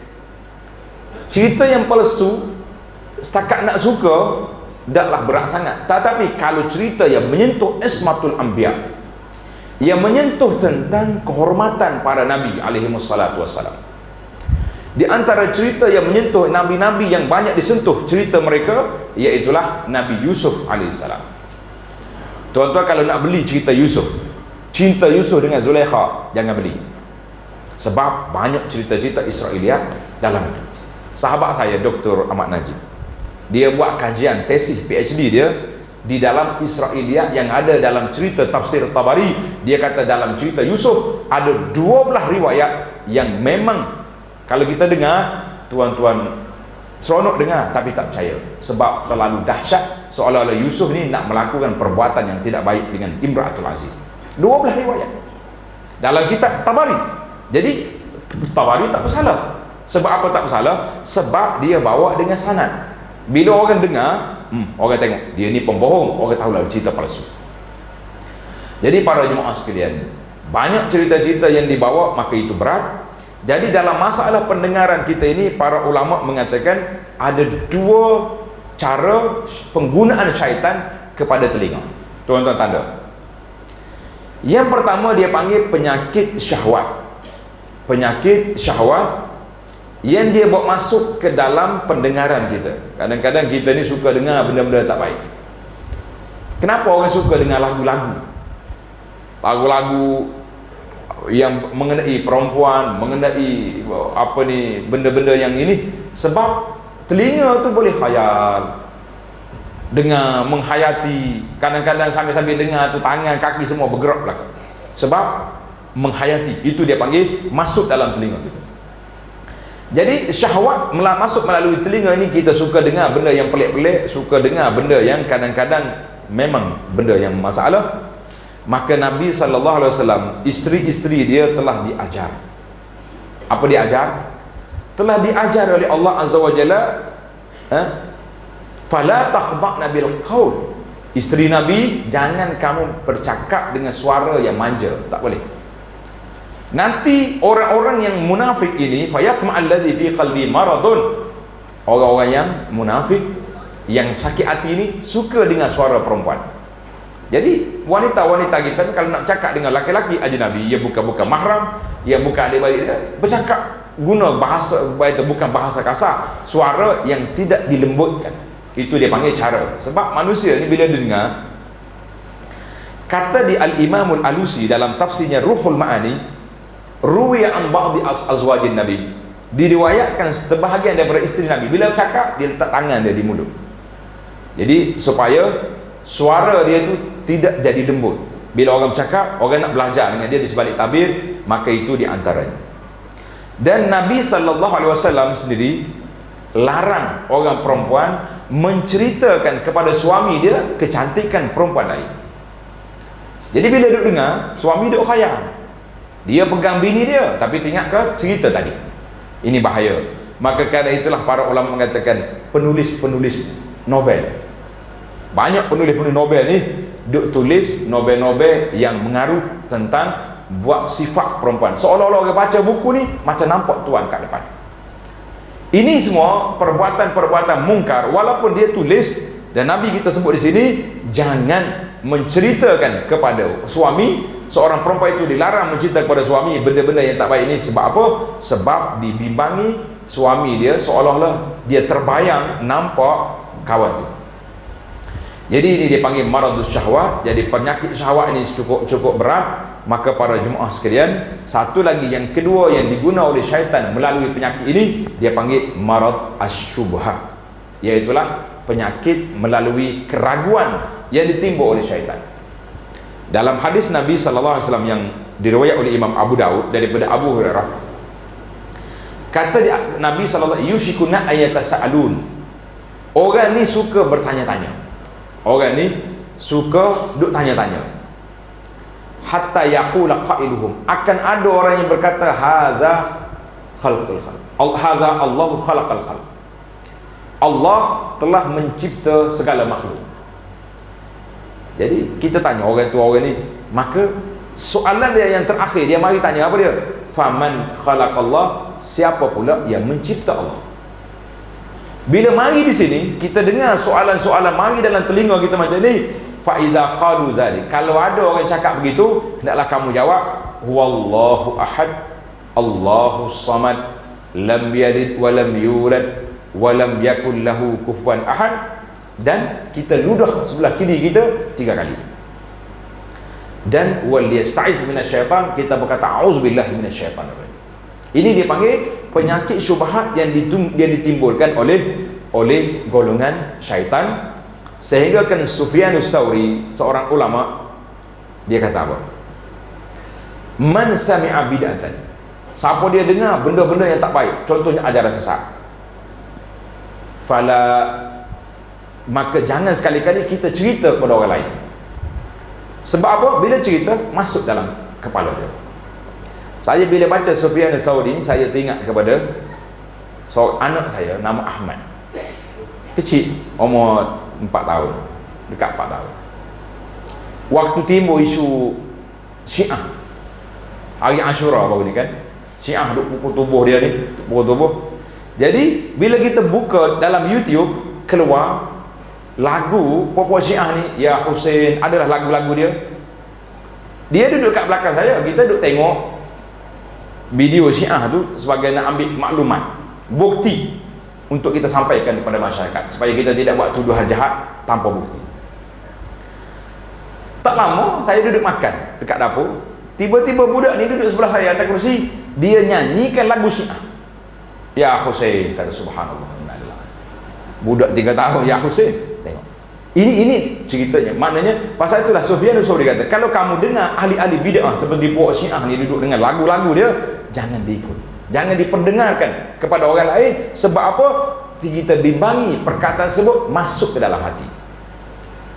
S1: cerita yang palsu, setakat nak suka taklah berat sangat. Tetapi kalau cerita yang menyentuh ismatul anbiya, yang menyentuh tentang kehormatan para nabi alaihi wassalatu wassalam, di antara cerita yang menyentuh nabi-nabi yang banyak disentuh cerita mereka, iaitulah Nabi Yusuf alaihissalam. Tuan-tuan kalau nak beli cerita Yusuf, cinta Yusuf dengan Zulaikha, jangan beli. Sebab banyak cerita-cerita Israiliyat dalam itu. Sahabat saya Dr. Ahmad Najib, dia buat kajian tesis PhD dia di dalam Israiliyat yang ada dalam cerita tafsir Tabari. Dia kata dalam cerita Yusuf ada 12 riwayat yang memang kalau kita dengar, tuan-tuan seronok dengar tapi tak percaya, sebab terlalu dahsyat, seolah-olah Yusuf ni nak melakukan perbuatan yang tidak baik dengan Imra'atul Aziz. 12 riwayat dalam kitab Tabari. Jadi Tabari tak bersalah. Sebab apa tak bersalah? Sebab dia bawa dengan sanad. Bila orang dengar, orang tengok dia ni pembohong, orang tahulah cerita palsu. Jadi para jemaah sekalian, banyak cerita-cerita yang dibawa, maka itu berat. Jadi dalam masalah pendengaran kita ini, para ulama mengatakan ada 2 cara penggunaan syaitan kepada telinga. Tuan-tuan tanda. Yang pertama dia panggil penyakit syahwat. Penyakit syahwat yang dia bawa masuk ke dalam pendengaran kita. Kadang-kadang kita ni suka dengar benda-benda tak baik. Kenapa orang suka dengar lagu-lagu? Lagu-lagu yang mengenai perempuan, mengenai apa ni, benda-benda yang ini. Sebab telinga tu boleh khayal, dengar, menghayati. Kadang-kadang sambil-sambil dengar tu tangan, kaki semua bergerak belakang. Sebab menghayati, itu dia panggil masuk dalam telinga kita. Jadi syahwat masuk melalui telinga ini. Kita suka dengar benda yang pelik-pelik, suka dengar benda yang kadang-kadang memang benda yang masalah. Maka Nabi SAW, isteri-isteri dia telah diajar. Apa diajar? Telah diajar oleh Allah Azza wa Jalla Fala takhda'na bil qaul. Isteri Nabi, jangan kamu bercakap dengan suara yang manja, tak boleh. Nanti orang-orang yang munafik ini, fayatma alladhi fi qalbi maradun, orang-orang yang munafik, yang sakit hati ini suka dengan suara perempuan. Jadi wanita-wanita kita kalau nak cakap dengan laki-laki ajnabi, ia bukan mahram, ia bukan adik-beradik dia, bercakap guna bahasa bukan bahasa kasar, suara yang tidak dilembutkan. Itu dia panggil cara. Sebab manusia ni bila dia dengar, kata di Al-Imamul Alusi dalam tafsirnya Ruhul Ma'ani, ruwiya an ba'di azwajin Nabi, diriwayatkan sebahagian daripada isteri Nabi bila bercakap dia letak tangan dia di mulut. Jadi supaya suara dia tu tidak jadi lembut. Bila orang bercakap, orang nak belajar dengan dia di sebalik tabir, maka itu di antaranya. Dan Nabi SAW sendiri larang orang perempuan menceritakan kepada suami dia kecantikan perempuan lain. Jadi bila duk dengar, suami duk khayal, dia pegang bini dia tapi teringat ke cerita tadi. Ini bahaya. Maka kerana itulah para ulama mengatakan penulis-penulis novel, banyak penulis-penulis novel ni duk tulis novel-novel yang mengaruh tentang buat sifat perempuan, seolah-olah orang baca buku ni macam nampak tuan kat depan. Ini semua perbuatan-perbuatan mungkar, walaupun dia tulis. Dan Nabi kita sebut di sini, jangan menceritakan kepada suami. Seorang perempuan itu dilarang menceritakan kepada suami benda-benda yang tak baik ini. Sebab apa? Sebab dibimbangi suami dia, seolah-olah dia terbayang nampak kawan tu. Jadi ini dia panggil maradus syahwat. Jadi penyakit syahwat ini cukup berat. Maka para jemaah sekalian, satu lagi yang kedua yang diguna oleh syaitan melalui penyakit ini, dia panggil marad asyubhah, iaitulah penyakit melalui keraguan yang ditimbul oleh syaitan. Dalam hadis Nabi SAW yang diriwayat oleh Imam Abu Daud daripada Abu Hurairah, kata Nabi SAW, yushikuna ayatasa'alun, orang ni suka bertanya-tanya, orang ni suka duk tanya-tanya, hatta yaqula qailuhum, akan ada orang yang berkata haza khalqul khalq, haza Allahu khalaqal khalq, Allah telah mencipta segala makhluk. Jadi kita tanya orang tu, orang ni, maka soalan dia yang terakhir dia mari tanya apa dia? Faman khalaqallah, siapa pula yang mencipta Allah? Bila mari di sini kita dengar soalan-soalan mari dalam telinga kita macam ni, fa iza qalu zalik, kalau ada orang cakap begitu, hendaklah kamu jawab huwallahu ahad Allahus samad lam yalid wa lam yulad wa lam yakul lahu kufuwan ahad, dan kita ludah sebelah kiri kita 3 kali. Dan wal yasta'iz minasyaitan, kita berkata auzubillahi minasyaitanir rajim. Ini dipanggil penyakit syubhat yang ditimbulkan oleh golongan syaitan. Sehingga kan Sufyanus Tsauri, seorang ulama, dia kata apa? Man sami'a bid'atan, siapa dia dengar benda-benda yang tak baik, contohnya ajaran sesat, fala, maka jangan sekali-kali kita cerita kepada orang lain. Sebab apa? Bila cerita, masuk dalam kepala dia. Saya bila baca Sufyanus Tsauri ni, saya teringat kepada anak saya nama Ahmad, kecil, umur 4 tahun, dekat 4 tahun. Waktu timbul isu Syiah hari Ashura baru ni kan, Syiah duk pukul tubuh dia ni, pukul tubuh. Jadi bila kita buka dalam YouTube, keluar lagu puak-puak Syiah ni, Ya Hussein, adalah lagu-lagu dia. Dia duduk kat belakang saya, kita duduk tengok video Syiah tu sebagai nak ambil maklumat, bukti untuk kita sampaikan kepada masyarakat, supaya kita tidak buat tuduhan jahat tanpa bukti. Tak lama saya duduk makan dekat dapur, tiba-tiba budak ni duduk sebelah saya atas kerusi, dia nyanyikan lagu Syiah. Ya Hussein, kata subhanallah, budak 3 tahun, Ya Hussein. Tengok, ini ceritanya. Maknanya pasal itulah Sufyanus Tsauri kata, kalau kamu dengar ahli-ahli bid'ah seperti puak Syiah ni duduk dengan lagu-lagu dia, jangan diikut, jangan diperdengarkan kepada orang lain. Sebab apa? Kita bimbangi perkataan tersebut masuk ke dalam hati.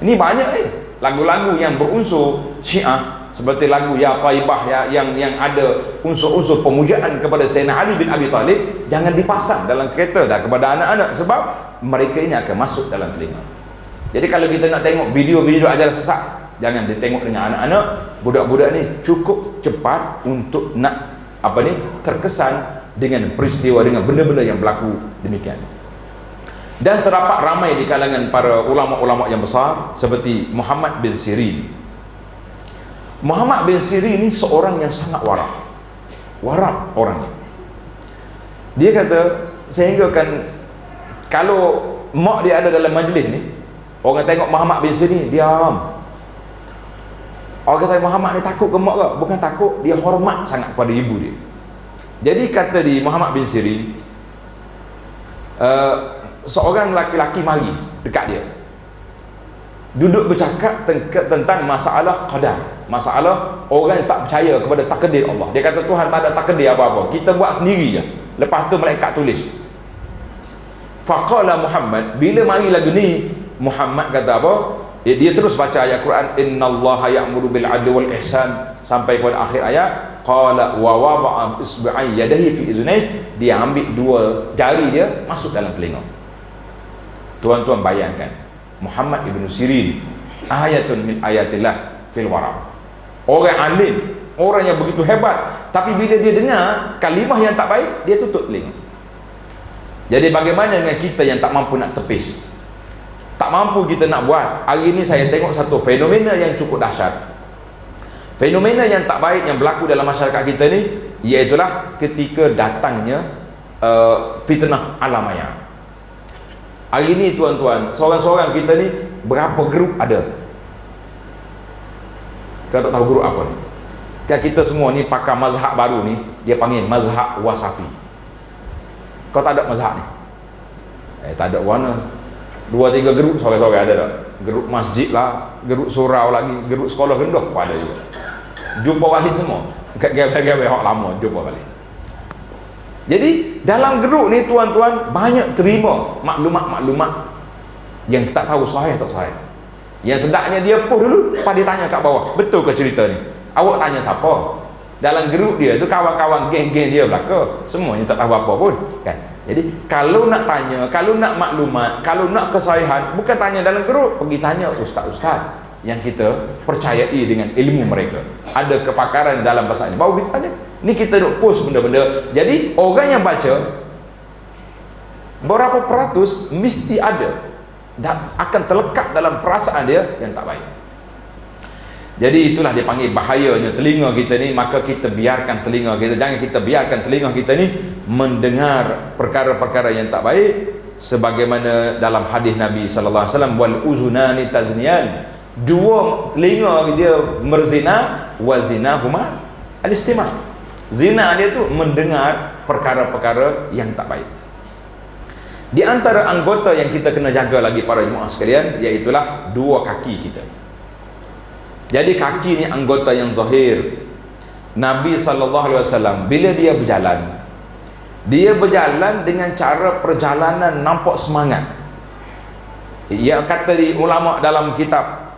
S1: Ini banyak lagu-lagu yang berunsur Syiah seperti lagu Ya Taibah yang ada unsur-unsur pemujaan kepada Sayyidina Ali bin Abi Talib, jangan dipasang dalam kereta dah kepada anak-anak, sebab mereka ini akan masuk dalam telinga. Jadi kalau kita nak tengok video-video ajaran sesat, jangan ditengok dengan anak-anak. Budak-budak ni cukup cepat untuk nak terkesan dengan peristiwa, dengan benda-benda yang berlaku demikian. Dan terdapat ramai di kalangan para ulama-ulama yang besar seperti Muhammad bin Sirin. Muhammad bin Sirin ni seorang yang sangat warab orangnya. Dia kata, sehingga kan kalau mak dia ada dalam majlis ni, orang tengok Muhammad bin Sirin, diam. Orang kata Muhammad ni takut ke mak ke? Bukan takut, dia hormat sangat kepada ibu dia. Jadi kata di Muhammad bin Sirin, seorang laki-laki mari dekat dia, duduk bercakap tentang masalah qadar, masalah orang yang tak percaya kepada takdir Allah. Dia kata Tuhan tak ada takdir apa-apa, kita buat sendiri je, lepas tu malaikat tulis. Faqala Muhammad, bila mari lagu ni, Muhammad kata apa? Dia terus baca ayat Quran, innallaha ya'muru bil 'adli wal ihsan, sampai kepada akhir ayat. Qala wa wada'a isba'i yadihi fi uzunayhi, dia ambil dua jari dia masuk dalam telinga. Tuan-tuan bayangkan, Muhammad ibn Sirin, ayatun min ayatillah fil wara', orang alim, orang yang begitu hebat, tapi bila dia dengar kalimah yang tak baik, dia tutup telinga. Jadi bagaimana dengan kita yang tak mampu nak tepis, tak mampu kita nak buat? Hari ini saya tengok satu fenomena yang cukup dahsyat. Fenomena yang tak baik yang berlaku dalam masyarakat kita ni, iaitulah ketika datangnya fitnah alam maya. Hari ini tuan-tuan, seorang-seorang kita ni berapa grup ada? Kita tak tahu grup apa ni. Kan kita semua ni pakai mazhab baru ni, dia panggil mazhab wasafi. Kau tak ada mazhab ni? Tak ada warna. 2-3 grup seorang-seorang ada tak? Grup masjid lah, grup surau lagi, grup sekolah rendah pun ada juga. Jumpa balik semua kat gawe-gawe hak lama, jumpa balik. Jadi dalam grup ni tuan-tuan banyak terima maklumat-maklumat yang tak tahu sahih tak sahih. Yang sedaknya dia post dulu, lepas dia tanya kat bawah, betul ke cerita ni? Awak tanya siapa? Dalam grup dia tu kawan-kawan geng-geng dia belaka, semuanya tak tahu apa pun kan. Jadi kalau nak tanya, kalau nak maklumat, kalau nak kesahihan, bukan tanya dalam grup, pergi tanya ustaz-ustaz yang kita percayai dengan ilmu mereka, ada kepakaran dalam bahasa ini, baru kita tanya. Ni kita duk post benda-benda. Jadi orang yang baca, berapa peratus mesti ada dan akan terlekat dalam perasaan dia yang tak baik. Jadi itulah dia panggil bahayanya telinga kita ni. Maka kita biarkan telinga kita, jangan kita biarkan telinga kita ni mendengar perkara-perkara yang tak baik, sebagaimana dalam hadis Nabi sallallahu alaihi wasallam, wal uzunani tazniyan, dua telinga dia merzina, wa zinahuma al-istima'. Zina dia tu mendengar perkara-perkara yang tak baik. Di antara anggota yang kita kena jaga lagi para jemaah sekalian, iaitulah dua kaki kita. Jadi kaki ni anggota yang zahir. Nabi sallallahu alaihi wasallam bila dia berjalan dengan cara perjalanan nampak semangat. Ia kata di ulama dalam kitab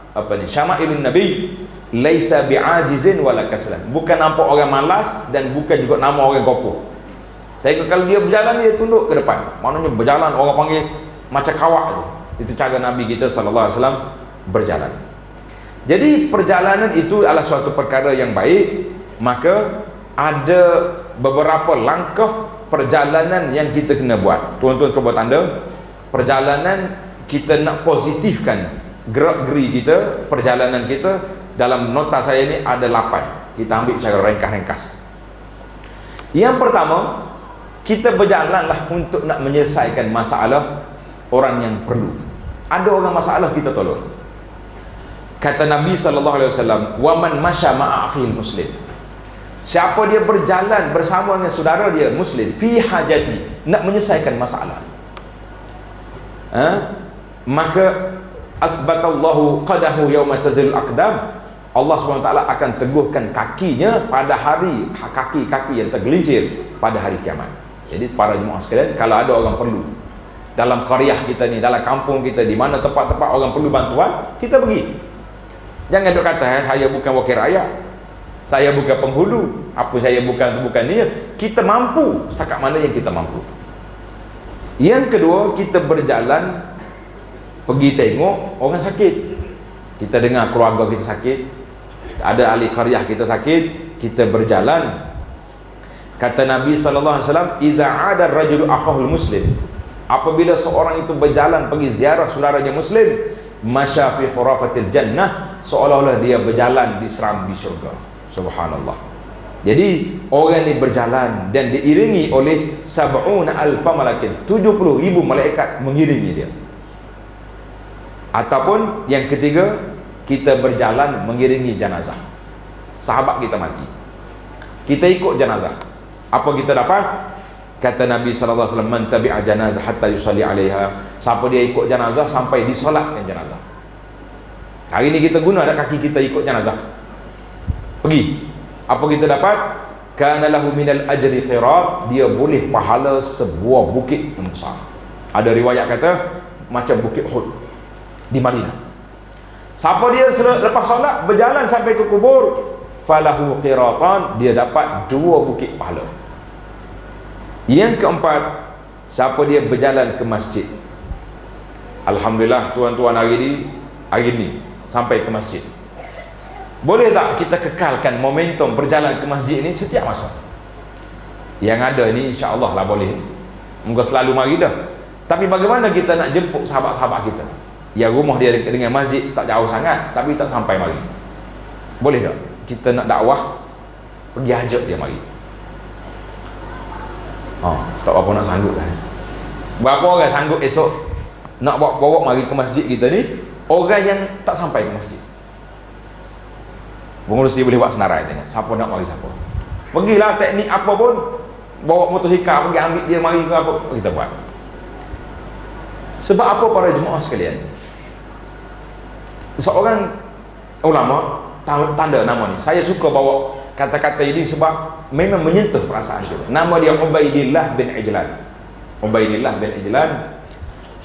S1: Syama'ilun Nabi, laisa bi'ajizin wala kaslan, bukan nampak orang malas dan bukan juga nama orang kopoh. Saya kalau dia berjalan, dia tunduk ke depan, maknanya berjalan orang panggil macam kawak tu. Itu cara Nabi kita sallallahu alaihi wasallam berjalan. Jadi perjalanan itu adalah suatu perkara yang baik. Maka ada beberapa langkah perjalanan yang kita kena buat. Tuan-tuan cuba tanda, perjalanan kita nak positifkan gerak-geri kita, perjalanan kita. Dalam nota saya ni ada 8. Kita ambil cara ringkas-ringkas. Yang pertama, kita berjalanlah untuk nak menyelesaikan masalah orang yang perlu. Ada orang masalah, kita tolong. Kata Nabi sallallahu alaihi wasallam, wa man masya ma'a akhil muslim, siapa dia berjalan bersama dengan saudara dia muslim, fi hajati, nak menyelesaikan masalah, maka asbatallahu qadahu yauma tazilul aqdam, Allah SWT akan teguhkan kakinya pada hari, kaki-kaki yang tergelincir pada hari kiamat. Jadi para jemaah sekalian, kalau ada orang perlu dalam qaryah kita ni, dalam kampung kita, di mana tempat-tempat orang perlu bantuan, kita pergi. Jangan duk kata saya bukan wakil rakyat, saya bukan penghulu, apa saya bukan dia. Kita mampu setakat mana yang kita mampu. Yang kedua, kita berjalan pergi tengok orang sakit. Kita dengar keluarga kita sakit, ada ahli qaryah kita sakit, kita berjalan. Kata Nabi sallallahu alaihi wasallam, "Idza 'ada ar-rajulu akhahul muslim." Apabila seorang itu berjalan pergi ziarah saudaranya muslim, masya fi khurafatil jannah, seolah-olah dia berjalan di serambi syurga. Subhanallah. Jadi orang ini berjalan dan diiringi oleh sab'una alfa malakin, 70,000 malaikat mengiringi dia. Ataupun yang ketiga, kita berjalan mengiringi jenazah. Sahabat kita mati, kita ikut jenazah. Apa kita dapat? Kata Nabi sallallahu alaihi wasallam, "Man tabi'a janazah hatta yusalli 'alaiha." Siapa dia ikut jenazah sampai disolatkan jenazah. Hari ini kita guna ada kaki kita ikut jenazah. Pergi. Apa kita dapat? Kana lahu minal ajri qirat, dia boleh pahala sebuah bukit yang besar. Ada riwayat kata macam bukit Uhud di Madinah. Siapa dia lepas solat berjalan sampai ke kubur, falahu qiratan, dia dapat 2 bukit pahala. Yang keempat, siapa dia berjalan ke masjid. Alhamdulillah tuan-tuan hari ini sampai ke masjid. Boleh tak kita kekalkan momentum berjalan ke masjid ini setiap masa? Yang ada ini insya-Allah lah boleh. Moga selalu mari dah. Tapi bagaimana kita nak jemput sahabat-sahabat kita? Ya, rumah dia dengan masjid tak jauh sangat, tapi tak sampai mari. Boleh tak kita nak dakwah pergi ajak dia mari? Tak apa nak sanggup kan? Berapa orang sanggup esok nak bawa mari ke masjid kita ni? Orang yang tak sampai ke masjid. Pengurusi boleh buat senarai, tengok siapa nak mari siapa. Pergilah teknik apa pun, bawa motosikal pergi ambil dia mari ke apa, kita buat. Sebab apa para jemaah sekalian? Seorang ulama tanda nama ni, saya suka bawa kata-kata ini sebab memang menyentuh perasaan kita. Nama dia Ubaidillah bin Ijlan. Ubaidillah bin Ijlan,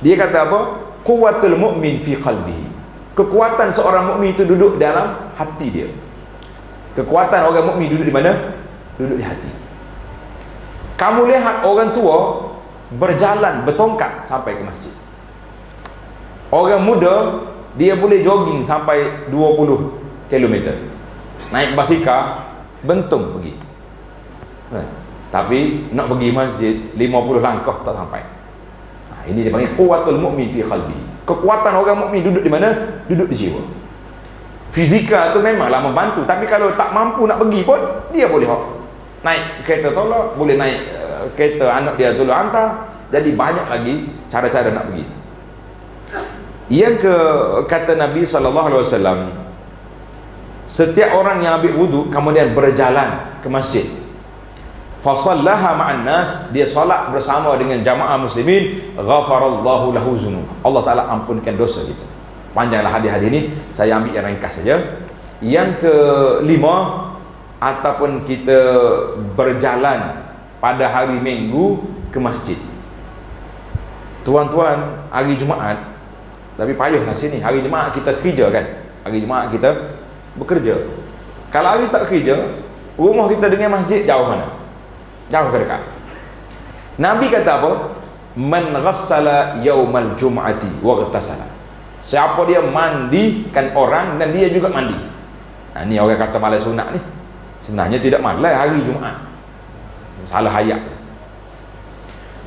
S1: dia kata apa? Quwwatul mu'min fi qalbihi. Kekuatan seorang mukmin itu duduk dalam hati dia. Kekuatan orang mukmin duduk di mana? Duduk di hati. Kamu lihat orang tua berjalan bertongkat sampai ke masjid. Orang muda dia boleh jogging sampai 20 km. Naik basikal bentung pergi. Tapi nak pergi masjid 50 langkah tak sampai. Ini dia panggil quwwatul mu'min fi qalbihi. Kekuatan orang mukmin duduk di mana? Duduk di jiwa. Fizikal tu memanglah membantu, tapi kalau tak mampu nak pergi pun dia boleh naik kereta tolak, boleh naik kereta anak dia tolong hantar. Jadi banyak lagi cara-cara nak pergi. Yang kata Nabi sallallahu alaihi wasallam, setiap orang yang ambil wuduk kemudian berjalan ke masjid, fasallaha ma'an nas, dia solat bersama dengan jamaah muslimin, ghafarallahu lahu dzunub, Allah Taala ampunkan dosa kita. Panjanglah hadis-hadis ini, saya ambil yang ringkas saja. Yang kelima, ataupun kita berjalan pada hari Minggu ke masjid. Tuan-tuan, hari Jumaat, tapi payahlah sini, hari Jumaat kita kerja kan, hari Jumaat kita bekerja. Kalau hari tak kerja, rumah kita dengan masjid jauh mana? Jauh ke dekat? Nabi kata apa? Man ghassala yaumal jum'ati wa ghtasala. Siapa dia mandikan orang dan dia juga mandi. Ni orang kata malas sunat ni. Sebenarnya tidak malas hari Jumaat. Salah ayat.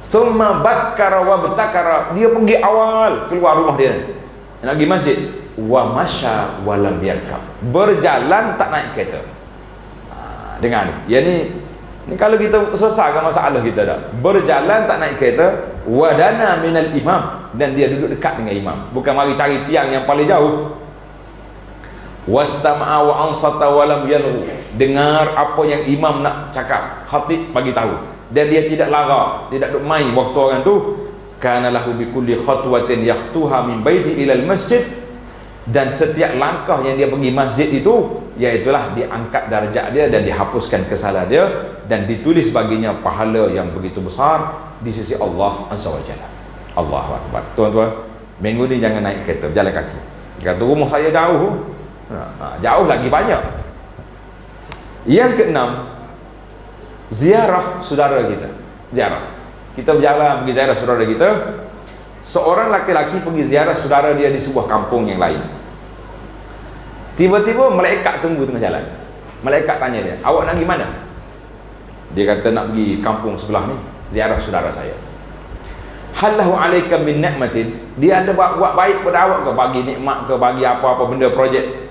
S1: Summa bakkara wa btakara, dia pergi awal keluar rumah dia. Nak pergi masjid. Wa masya wa lam yarkab. Berjalan tak naik kereta. Dengar ni. Ya ni kalau kita selesaikan masalah kita dah. Berjalan tak naik kereta, wadana minal imam, dan dia duduk dekat dengan imam. Bukan mari cari tiang yang paling jauh. Wastama'a wa ansata wa lam yalghu. Dengar apa yang imam nak cakap, khatib bagi tahu. Dan dia tidak lara, tidak duk main waktu orang tu. Kana lahu bi kulli khatwatin yakhtuha min baiti ila al masjid. Dan setiap langkah yang dia pergi masjid itu, iaitulah diangkat darjat dia dan dihapuskan kesalahan dia dan ditulis baginya pahala yang begitu besar di sisi Allah Azza wa Jalla. Allahu Akbar. Tuan-tuan, minggu ni jangan naik kereta, jalan kaki. Kata rumah saya jauh, Jauh lagi banyak. Yang keenam, ziarah saudara kita. Ziarah. Kita berjalan pergi ziarah saudara kita. Seorang laki-laki pergi ziarah saudara dia di sebuah kampung yang lain. Tiba-tiba malaikat tunggu tengah jalan. Malaikat tanya dia, awak nak pergi mana? Dia kata nak pergi kampung sebelah ni, ziarah saudara saya. Halahu alaika min ni'matin, dia ada buat baik pada awak ke, bagi nikmat ke, bagi apa-apa benda projek?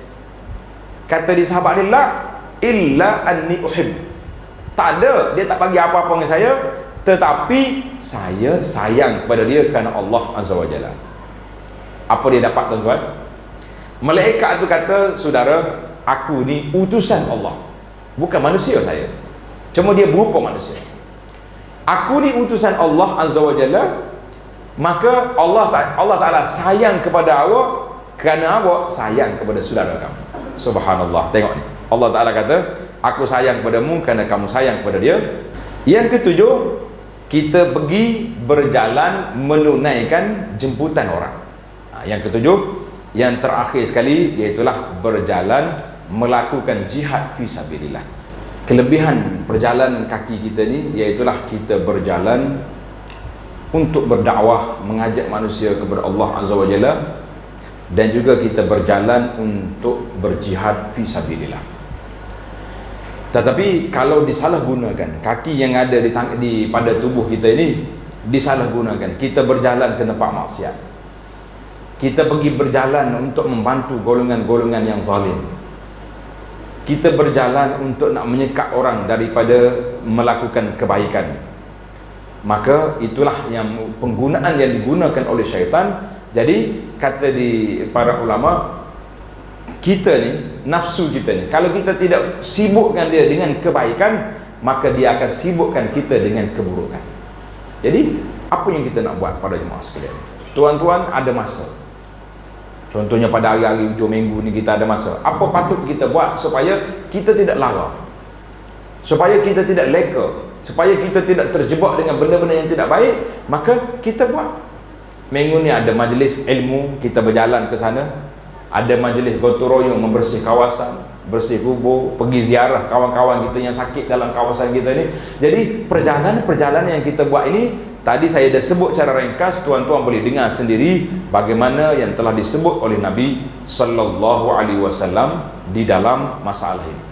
S1: Kata di sahabat dia, la illa anni uhib. Tak ada, dia tak bagi apa-apa dengan saya, tetapi saya sayang kepada dia kerana Allah Azza wa Jalla. Apa dia dapat tuan-tuan? Malaikat tu kata, saudara, aku ni utusan Allah, bukan manusia saya, cuma dia berupa manusia. Aku ni utusan Allah Azza wa Jalla, maka Allah Ta'ala sayang kepada awak kerana awak sayang kepada saudara kamu. Subhanallah, tengok ni, Allah Ta'ala kata, aku sayang kepadamu kerana kamu sayang kepada dia. Yang ketujuh, kita pergi berjalan menunaikan jemputan orang. Yang ketujuh, yang terakhir sekali, iaitulah berjalan melakukan jihad fi sabilillah. Kelebihan perjalanan kaki kita ni, iaitulah kita berjalan untuk berdakwah, mengajak manusia kepada Allah Azza wa Jalla, dan juga kita berjalan untuk berjihad fi sabilillah. Tetapi kalau disalahgunakan, kaki yang ada pada tubuh kita ini disalahgunakan, kita berjalan ke tempat maksiat, kita pergi berjalan untuk membantu golongan-golongan yang zalim, kita berjalan untuk nak menyekat orang daripada melakukan kebaikan, maka itulah yang penggunaan yang digunakan oleh syaitan. Jadi kata di para ulama, kita ni, nafsu kita ni, kalau kita tidak sibukkan dia dengan kebaikan, maka dia akan sibukkan kita dengan keburukan. Jadi apa yang kita nak buat pada jemaah sekalian? Tuan-tuan, ada masa. Contohnya pada hari-hari hujung minggu ni kita ada masa. Apa patut kita buat supaya kita tidak lara, supaya kita tidak leka, supaya kita tidak terjebak dengan benda-benda yang tidak baik? Maka kita buat. Minggu ni ada majlis ilmu, kita berjalan ke sana. Ada majlis gotong royong membersih kawasan, bersih kubur, pergi ziarah kawan-kawan kita yang sakit dalam kawasan kita ni. Jadi perjalanan yang kita buat ini, tadi saya dah sebut cara ringkas, tuan-tuan boleh dengar sendiri bagaimana yang telah disebut oleh Nabi sallallahu alaihi wasallam di dalam masalah ini.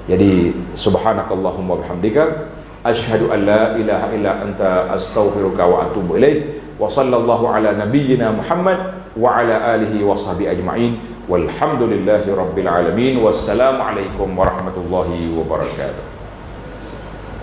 S1: Jadi subhanakallahumma bihamdika asyhadu an la ilaha illa anta astaghfiruka wa atubu ilaik. Wa sallallahu ala nabiyyina Muhammad wa ala alihi wa sahbihi ajma'in. Walhamdulillahi rabbil alamin. Wassalamu alaikum warahmatullahi wabarakatuh.